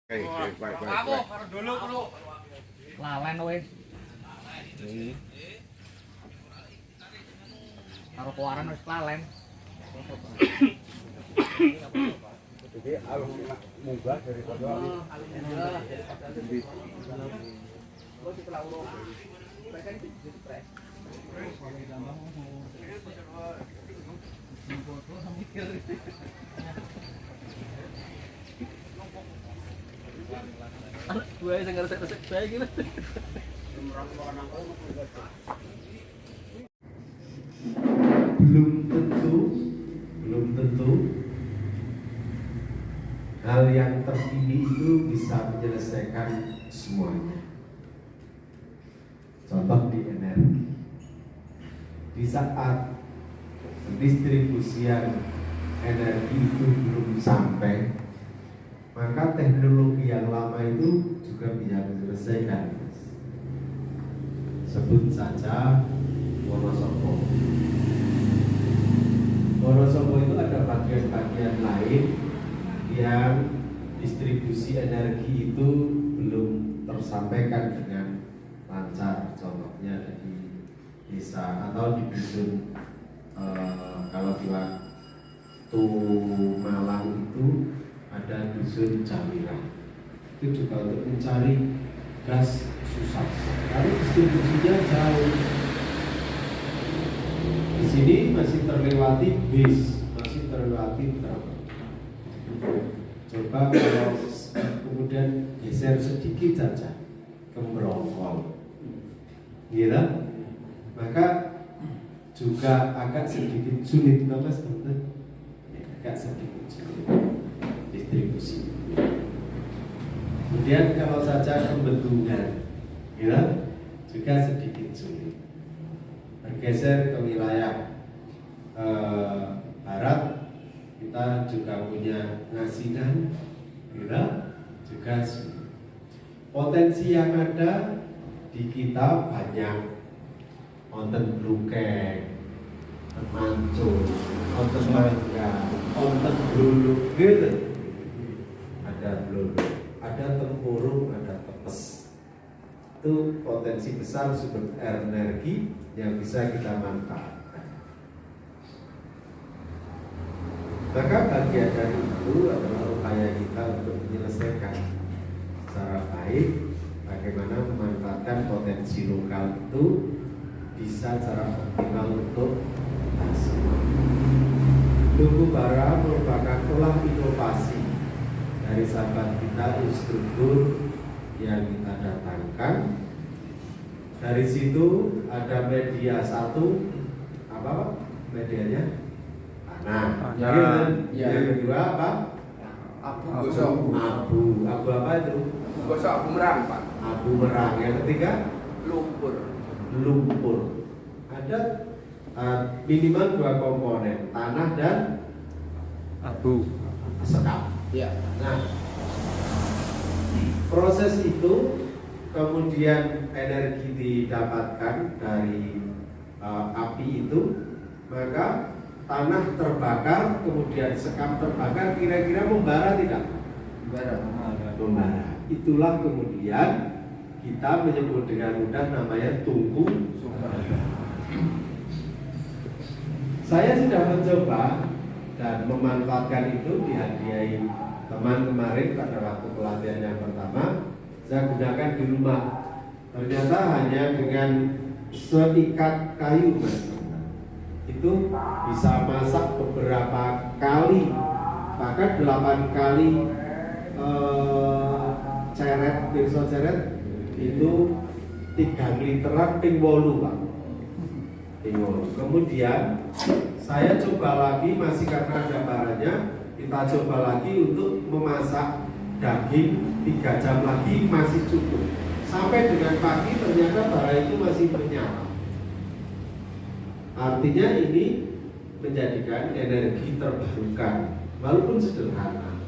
Kamu dulu dulu. Lalen wis. Karo kuaran wis lalen. Jadi harus munggah dari pada Gue yang ngeresek-resek saya gitu. belum tentu hal yang terpilih itu bisa menyelesaikan semuanya. Contoh di energi, di saat pendistribusian energi itu belum sampai, maka teknologi yang lama itu juga bisa menyelesaikan. Sebut saja Wonosobo. Wonosobo itu ada bagian-bagian lain yang distribusi energi itu belum tersampaikan dengan lancar. Contohnya di desa atau di dusun, kalau di waktu Malang itu ada dusun Jamila. Itu juga untuk mencari gas susah, karena distribusinya jauh. Di sini masih terlewati bis, masih terlewati truk. Coba kalau kemudian geser sedikit saja ke Brongkol, gitu, maka juga agak sedikit sulit, Mas teman-teman, agak sedikit sulit distribusi. Kemudian kalau saja ke Bendungan, gitu, juga sedikit sulit. Bergeser ke wilayah barat, kita juga punya Ngasinan, gitu, juga sulit. Potensi yang ada di kita banyak, wonten Blukeng, Mancung, wonten Mangga, wonten Bluluk, gitu. Ada Bluluk, ada Tempurung, ada Tepes. Itu potensi besar sumber energi yang bisa kita manfaatkan. Maka bagian dari itu adalah upaya kita untuk menyelesaikan secara baik bagaimana memanfaatkan potensi lokal itu bisa secara optimal untuk nasional. Lugu Bara merupakan olah inovasi dari sahabat kita, instruktur yang kita datangkan. Dari situ ada media satu, apa medianya? Tanah. Yang kedua apa? abu gosok. Abu apa itu? Gosok abu merang, Pak. Abu merang. Yang ketiga? Lumpur. Ada minimal 2 komponen, tanah dan Abu. sekam. Iya. Nah, proses itu kemudian energi didapatkan dari api itu, maka tanah terbakar, kemudian sekam terbakar, kira-kira membara tidak? Membara. Itulah kemudian kita menyebut dengan mudah namanya tungku sumber. Saya sudah mencoba dan memanfaatkan itu, dihadiahi teman kemarin pada waktu pelatihan yang pertama. Saya gunakan di rumah. Ternyata hanya dengan seikat kayu, Mas, itu bisa masak beberapa kali, bahkan 8 kali ceret itu 3 literan ping 8, Pak. Kemudian saya coba lagi, masih karena ada baranya, kita coba lagi untuk memasak daging 3 jam lagi masih cukup. Sampai dengan pagi ternyata bara itu masih menyala. Artinya ini menjadikan energi terbarukan, walaupun sederhana.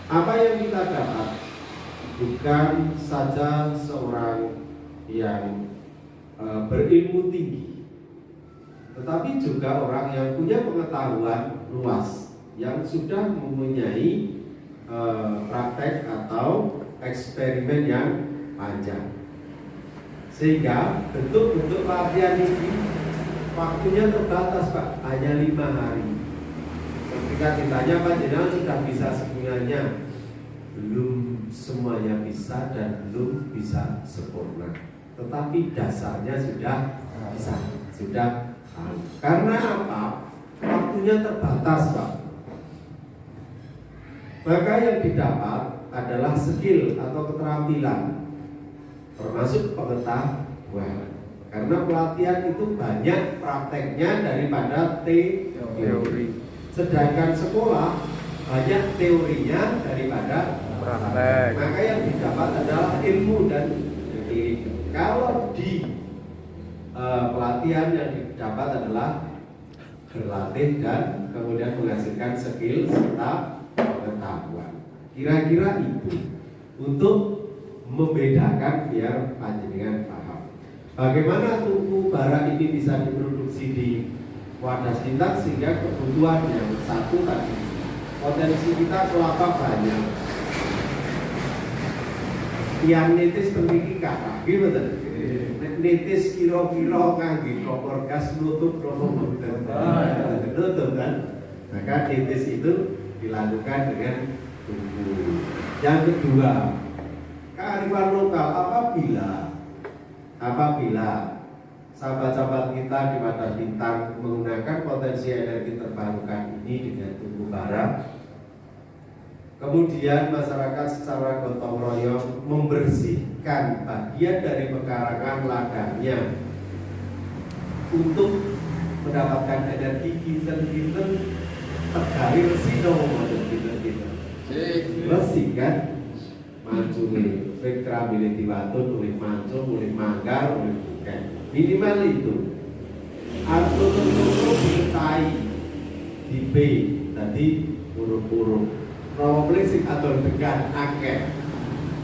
Apa yang kita dapat bukan saja seorang yang berilmu tinggi, tetapi juga orang yang punya pengetahuan luas, yang sudah mempunyai praktek atau eksperimen yang panjang. Sehingga bentuk-bentuk latihan ini waktunya terbatas Pak, hanya 5 hari. Ketika ditanya Pak Jenderal sudah bisa semuanya, belum semuanya bisa dan belum bisa sempurna. Tetapi dasarnya sudah bisa, sudah tahu. Karena apa? Waktunya terbatas Pak. Maka yang didapat adalah skill atau keterampilan, termasuk pengetahuan. Karena pelatihan itu banyak prakteknya daripada teori. Sedangkan sekolah banyak teorinya daripada praktek. Maka yang didapat adalah ilmu dan teori. Kalau di pelatihan yang didapat adalah berlatih dan kemudian menghasilkan skill serta pengetahuan. Kira-kira itu untuk membedakan biar panjenengan paham. Bagaimana tungku bara ini bisa diproduksi di wadah Sintang sehingga kebutuhan yang satu tadi. Potensi kita kelapa banyak. Yang nitis pentinggi kata, gimana? Nitis kira-kira ngangge kompor gas nutup nutup kan? Maka nitis itu dilakukan dengan tungku. Yang kedua, kearifan lokal apabila sahabat-sahabat kita di Wadah Bintang menggunakan potensi energi terbarukan ini dengan tungku bara, kemudian masyarakat secara gotong royong membersihkan bagian dari pekarangan ladangnya untuk mendapatkan energi kinten-kinten tegari resi dong kinten-kinten resi kan mancungi spektra milih diwatun ulih mancung ulih manggar ulih buken minimal itu atau untuk ditai di B tadi huruf-huruf Romo Plisik atau dengan akeh.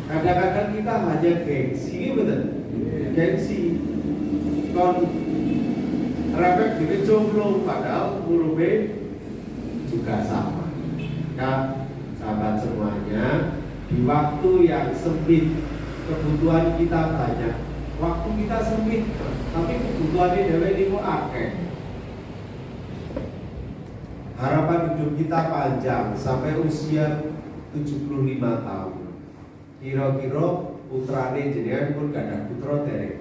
Kadang-kadang kita hanya gengsi, betul? Gengsi. Kon refleks diri jomblo, padahal huruf B juga sama. Nah, sahabat semuanya, di waktu yang sempit, kebutuhan kita banyak. Waktu kita sempit, tapi kebutuhannya dewe ini kok akeh. Harapan hidup kita panjang sampai usia 75 tahun. Kira-kira putrane jenengan pun kadang putra derek.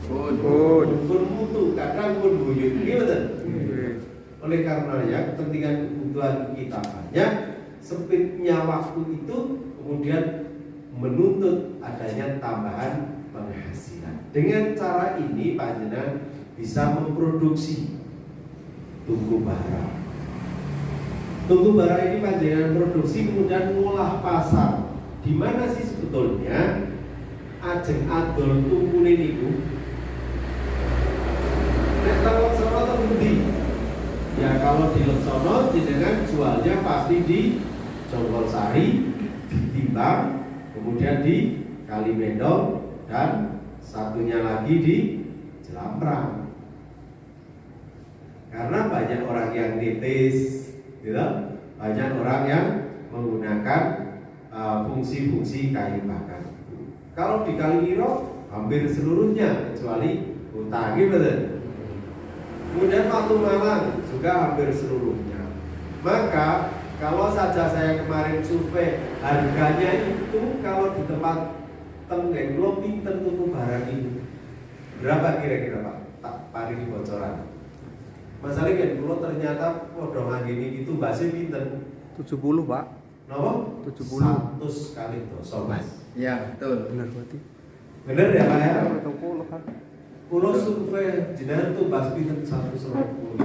Pun mutu kadang pun buyut. Gimana? Oleh karena ya kepentingan kebutuhan kita banyak, sempitnya waktu itu kemudian menuntut adanya tambahan penghasilan. Dengan cara ini panjenengan bisa memproduksi tungku bara. Tungku bara ini panjenengan produksi kemudian ngolah pasar. Di mana sih sebetulnya ajeng adol tungku niku? Nek tawang sono tendi. Ya kalau di Leksono jenengan jualnya pasti di Jonggolsari, di Timbang, kemudian di Kalimendong dan satunya lagi di Jelamprang. Karena banyak orang yang nitis, gitu? Banyak orang yang menggunakan fungsi-fungsi kayu bakar. Kalau di Kaliwiro hampir seluruhnya kecuali Utagi, betul. Kemudian Watu Malang juga hampir seluruhnya. Maka kalau saja saya kemarin survei harganya itu kalau di tempat Tenggen lo pinten tuku barang ini berapa kira-kira Pak? Tak paling bocoran. Masalahnya kan kalau ternyata podongan gini itu bahasa pinten 70 Pak. Nopo? 70 100 kali dosa Mas. Iya betul. Benar berarti. Bener ya Pak ya? 70 kan. Kulo survei jenengan tuh bahas pinten 120.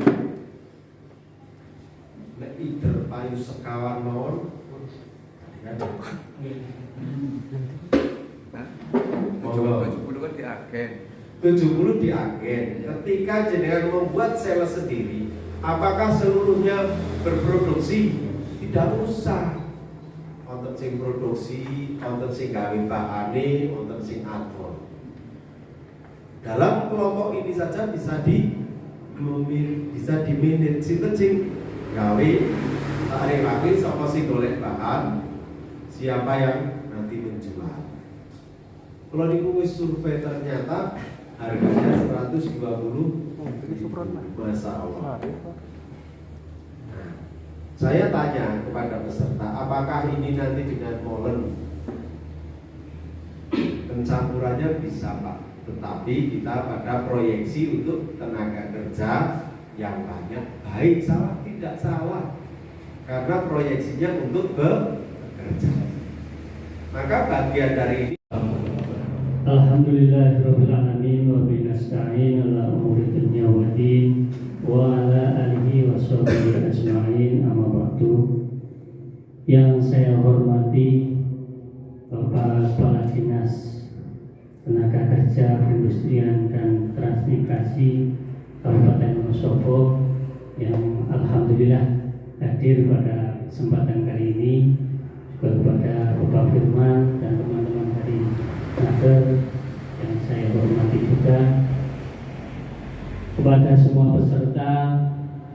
Nek ider payu sekawan mawon. Coba 70 kan di agen. 70 di agen. Ketika jenengan membuat sales sendiri, apakah seluruhnya berproduksi? Tidak usah. Wonten sing produksi, wonten sing gawe bahane, wonten sing adol. Dalam kelompok ini saja bisa dimanage sinten sing gawe tarik lagi sapa sing golek bahan, siapa yang nanti menjual. Kalau di kuis survei ternyata harganya 120, Masya Allah. Saya tanya kepada peserta, apakah ini nanti dengan molen pencampurannya bisa Pak, tetapi kita pada proyeksi untuk tenaga kerja yang banyak. Baik, salah? Tidak salah, karena proyeksinya untuk bekerja. Maka bagian dari ini Alhamdulillahirabbil alamin wa bihi nasta'in ala umuri dunya waddin wa ala alihi washabihi ajma'in, amma ba'du. Yang saya hormati Bapak Kepala Dinas Tenaga Kerja, Perindustrian dan Transmigrasi Kabupaten Wonosobo yang alhamdulillah hadir pada kesempatan kali ini, juga kepada Bapak Firman dan teman-teman dari Naker yang saya hormati juga, kepada semua peserta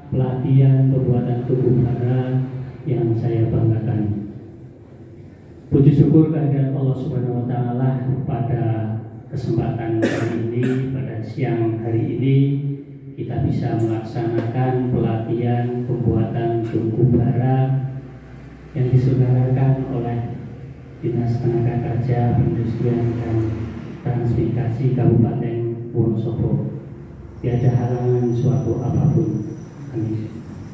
pelatihan pembuatan tubuh hara yang saya banggakan. Puji syukur kehadirat Allah Subhanahu wa Ta'ala pada kesempatan kali ini, pada siang hari ini kita bisa melaksanakan pelatihan pembuatan tubuh hara yang diselenggarakan oleh Dinas Tenaga Kerja, Perindustrian dan Transmigrasi Kabupaten Wonosobo. Tiada halangan suatu apapun. Amin.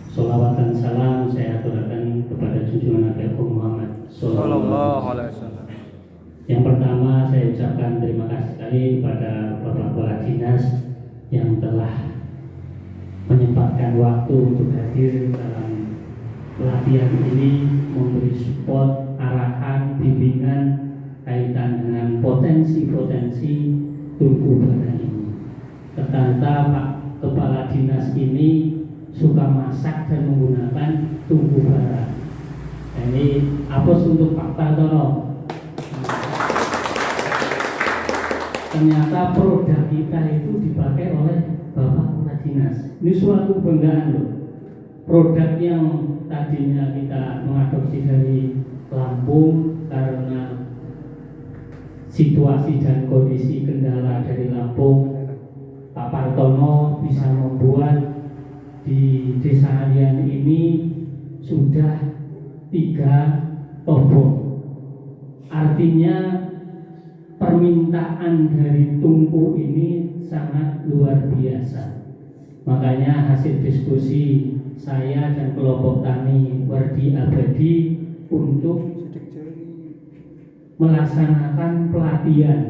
Sholawat dan salam saya aturakan kepada junjungan Nabi Muhammad Sallallahu Alaihi Wasallam. Yang pertama saya ucapkan terima kasih sekali kepada Bapak Kepala Dinas yang telah menyempatkan waktu untuk hadir dalam pelatihan ini, memberi support, arahan, bimbingan kaitan dengan potensi-potensi tubuh hara ini. Ternyata Pak Kepala Dinas ini suka masak dan menggunakan tubuh hara. Ini apos untuk Pak Tartono. Ternyata produk kita itu dipakai oleh Bapak Kepala Dinas. Ini suatu kebanggaan loh. Produk yang tadinya kita mengadopsi dari Lampung karena situasi dan kondisi kendala dari Lampung, Pak Partono bisa membuat di desa Alian ini sudah 3 toko. Artinya permintaan dari tungku ini sangat luar biasa. Makanya hasil diskusi saya dan kelompok tani Wardi Abadi untuk melaksanakan pelatihan.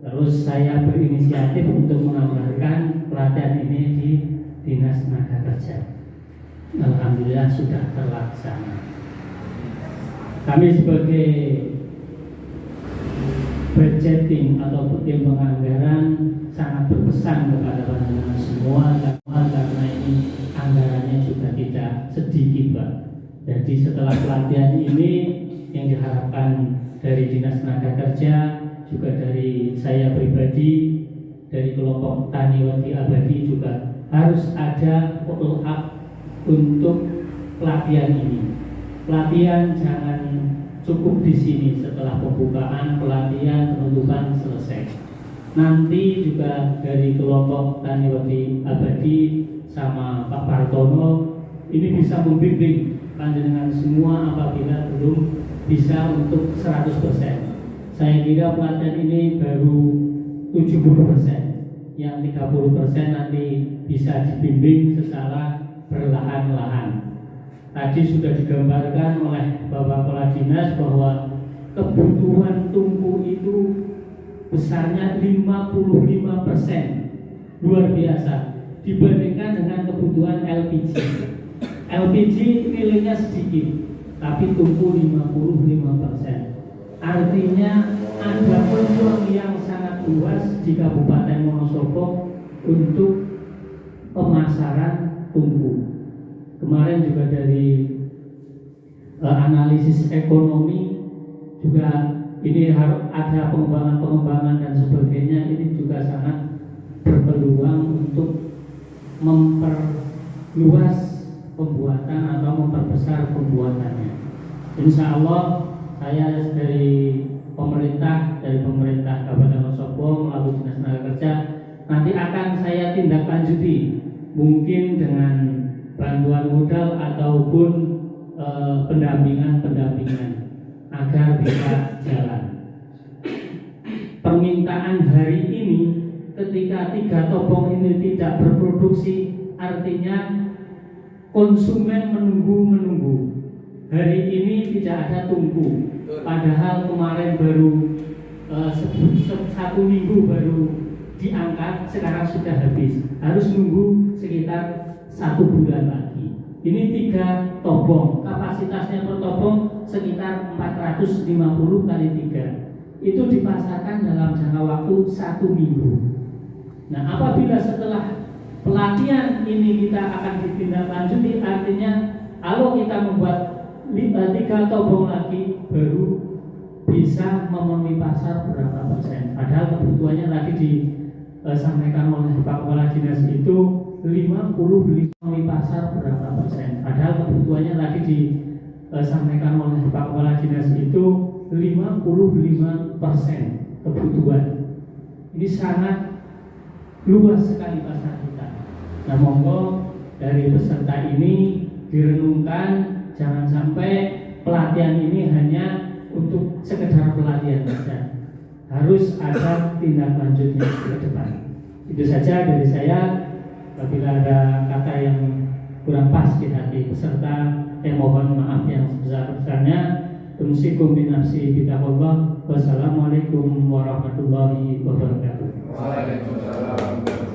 Terus saya berinisiatif untuk menganggarkan pelatihan ini di Dinas Tenaga Kerja. Alhamdulillah sudah terlaksana. Kami sebagai budgeting atau tim penganggaran sangat berpesan kepada panjenengan semua karena ini anggarannya juga tidak sedikit, Pak. Jadi setelah pelatihan ini yang diharapkan dari Dinas Tenaga Kerja, juga dari saya pribadi, dari kelompok Tani Wardi Abadi juga harus ada follow up untuk pelatihan ini. Pelatihan jangan cukup di sini, setelah pembukaan pelatihan penutupan selesai. Nanti juga dari kelompok Tani Wardi Abadi sama Pak Partono ini bisa membimbing panjenengan semua apabila belum bisa untuk 100%. Saya kira pelatihan ini baru 70%, yang 30% nanti bisa dibimbing secara perlahan-lahan. Tadi sudah digambarkan oleh Bapak Kepala Dinas bahwa kebutuhan tungku itu besarnya 55%, luar biasa dibandingkan dengan kebutuhan LPG. LPG nilainya sedikit, tapi tungku 55%. Artinya ada peluang yang sangat luas di Kabupaten Wonosobo untuk pemasaran tungku. Kemarin juga dari analisis ekonomi juga ini harus ada pengembangan dan sebagainya. Ini juga sangat berpeluang untuk memperluas pembuatan atau memperbesar pembuatannya. Insya Allah saya dari pemerintah Kabupaten Wonosobo melalui Dinas Tenaga Kerja nanti akan saya tindak lanjuti, mungkin dengan bantuan modal ataupun pendampingan agar bisa jalan. Permintaan hari ini ketika 3 topong ini tidak berproduksi, artinya konsumen menunggu. Hari ini tidak ada tunggu, padahal kemarin baru 1 minggu baru diangkat, sekarang sudah habis, harus nunggu sekitar 1 bulan lagi. Ini 3 topong, kapasitasnya per topong sekitar 450 kali 3. Itu dipasarkan dalam jangka waktu 1 minggu. Nah, apabila setelah pelatihan ini kita akan ditindaklanjuti, artinya kalau kita membuat 3 topong lagi baru bisa memenuhi pasar berapa persen. Padahal kebutuhannya tadi disampaikan oleh Pak Kepala Dinas itu 50 pasar berapa persen. Padahal kebutuhannya tadi disampaikan oleh Pak Kepala Dinas itu 55% kebutuhan. Ini sangat luas sekali pasar kita. Nah, monggo dari peserta ini direnungkan, jangan sampai pelatihan ini hanya untuk sekedar pelatihan saja. Harus ada tindak lanjutnya ke depan. Itu saja dari saya. Apabila ada kata yang kurang pas di hati peserta, mohon maaf yang sebesar-besarnya. Tumsikum bin nafsi bitaqullah. Wassalamualaikum warahmatullahi wabarakatuh. Waalaikumsalam.